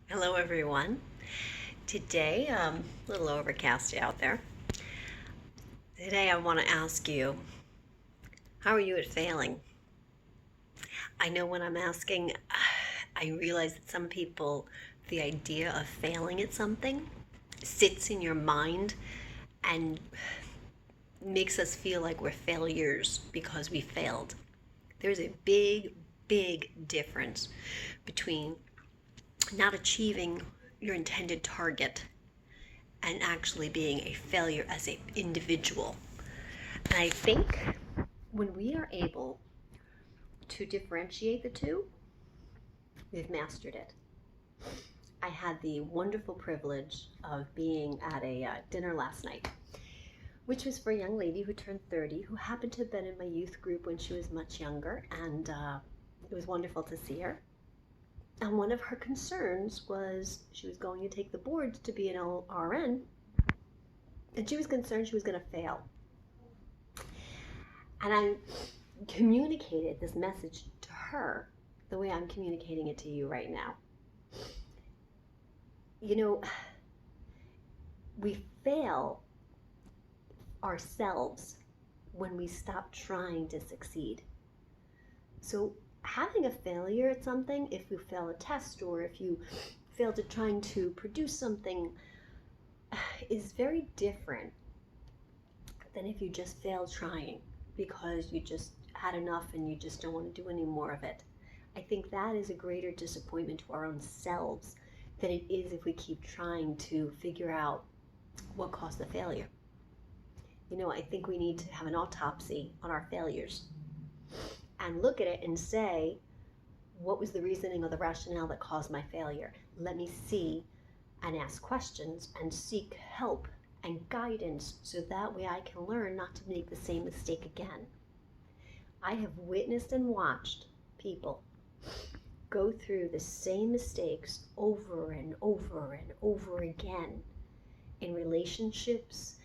Hello, everyone. Today, a little overcast out there. Today, I want to ask you, how are you at failing? I know when I'm asking, I realize that some people, the idea of failing at something sits in your mind and makes us feel like we're failures because we failed. There's a big, big difference between not achieving your intended target and actually being a failure as an individual. And I think when we are able to differentiate the two, we've mastered it. I had the wonderful privilege of being at a dinner last night, which was for a young lady who turned 30, who happened to have been in my youth group when she was much younger, and it was wonderful to see her. And one of her concerns was she was going to take the boards to be an RN, and she was concerned she was going to fail. And I communicated this message to her the way I'm communicating it to you right now. You know, we fail ourselves when we stop trying to succeed. So having a failure at something, if you fail a test or if you fail to trying to produce something, is very different than if you just failed trying because you just had enough and you just don't want to do any more of it. I think that is a greater disappointment to our own selves than it is if we keep trying to figure out what caused the failure. You know, I think we need to have an autopsy on our failures and look at it and say, what was the reasoning or the rationale that caused my failure? Let me see and ask questions and seek help and guidance so that way I can learn not to make the same mistake again. I have witnessed and watched people go through the same mistakes over and over and over again in relationships,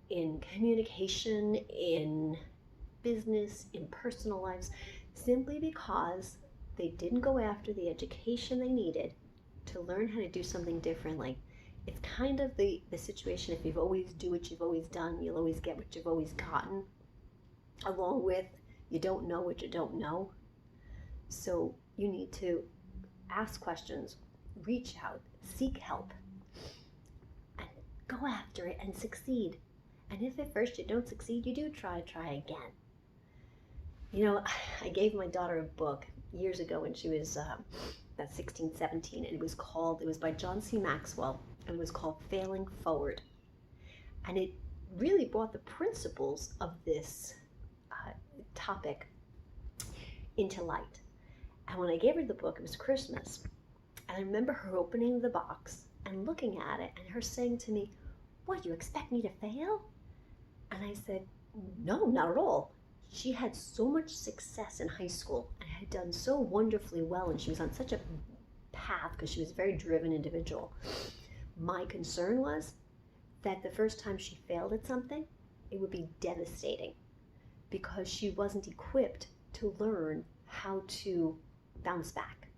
in communication, in business, in personal lives, simply because they didn't go after the education they needed to learn how to do something differently. It's kind of the situation, if you always do what you've always done, you'll always get what you've always gotten, along with you don't know what you don't know. So you need to ask questions, reach out, seek help, and go after it and succeed. And if at first you don't succeed, you do try again. You know, I gave my daughter a book years ago when she was about 16, 17, and it was by John C. Maxwell, and it was called Failing Forward. And it really brought the principles of this topic into light. And when I gave her the book, it was Christmas. And I remember her opening the box and looking at it and her saying to me, "What, you expect me to fail?" And I said, "No, not at all." She had so much success in high school and had done so wonderfully well, and she was on such a path because she was a very driven individual. My concern was that the first time she failed at something, it would be devastating because she wasn't equipped to learn how to bounce back.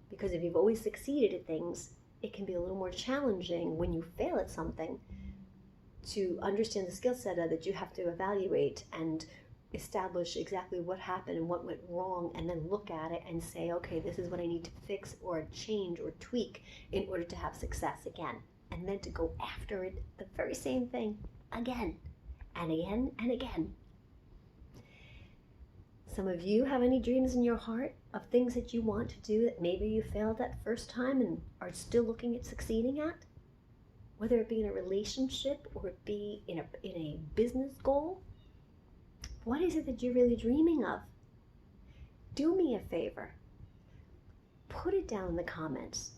Because if you've always succeeded at things, it can be a little more challenging when you fail at something to understand the skill set that you have to evaluate and establish exactly what happened and what went wrong, and then look at it and say, okay, this is what I need to fix or change or tweak in order to have success again. And then to go after it, the very same thing again and again and again. Some of you have any dreams in your heart of things that you want to do that maybe you failed at first time and are still looking at succeeding at? Whether it be in a relationship or it be in a business goal? What is it that you're really dreaming of? Do me a favor. Put it down in the comments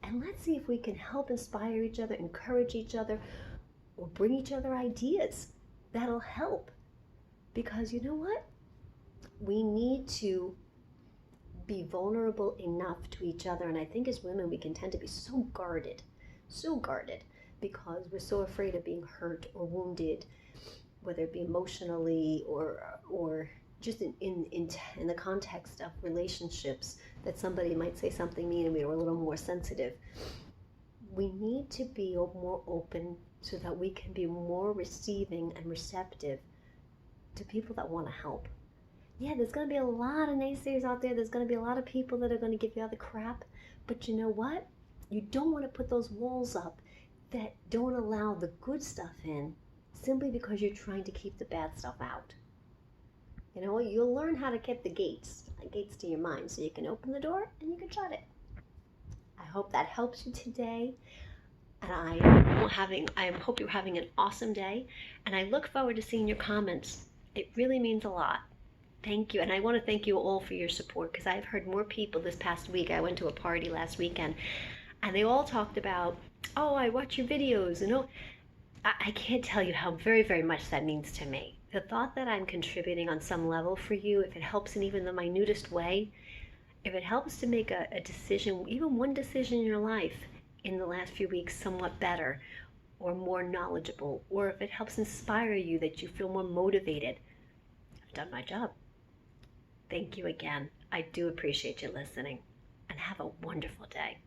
and let's see if we can help inspire each other, encourage each other, or bring each other ideas that'll help. Because you know what? We need to be vulnerable enough to each other. And I think as women, we can tend to be so guarded, because we're so afraid of being hurt or wounded, whether it be emotionally or just in the context of relationships, that somebody might say something mean and we were a little more sensitive. We need to be more open so that we can be more receiving and receptive to people that want to help. Yeah, there's going to be a lot of naysayers out there. There's going to be a lot of people that are going to give you all the crap. But you know what? You don't want to put those walls up that don't allow the good stuff in simply because you're trying to keep the bad stuff out. You know, you'll learn how to keep the gates to your mind, so you can open the door and you can shut it. I hope that helps you today. And I hope you're having an awesome day. And I look forward to seeing your comments. It really means a lot. Thank you. And I want to thank you all for your support, because I've heard more people this past week. I went to a party last weekend and they all talked about, oh, I watch your videos. And oh, I can't tell you how very, very much that means to me. The thought that I'm contributing on some level for you, if it helps in even the minutest way, if it helps to make a decision, even one decision in your life in the last few weeks somewhat better or more knowledgeable, or if it helps inspire you that you feel more motivated, I've done my job. Thank you again. I do appreciate you listening, and have a wonderful day.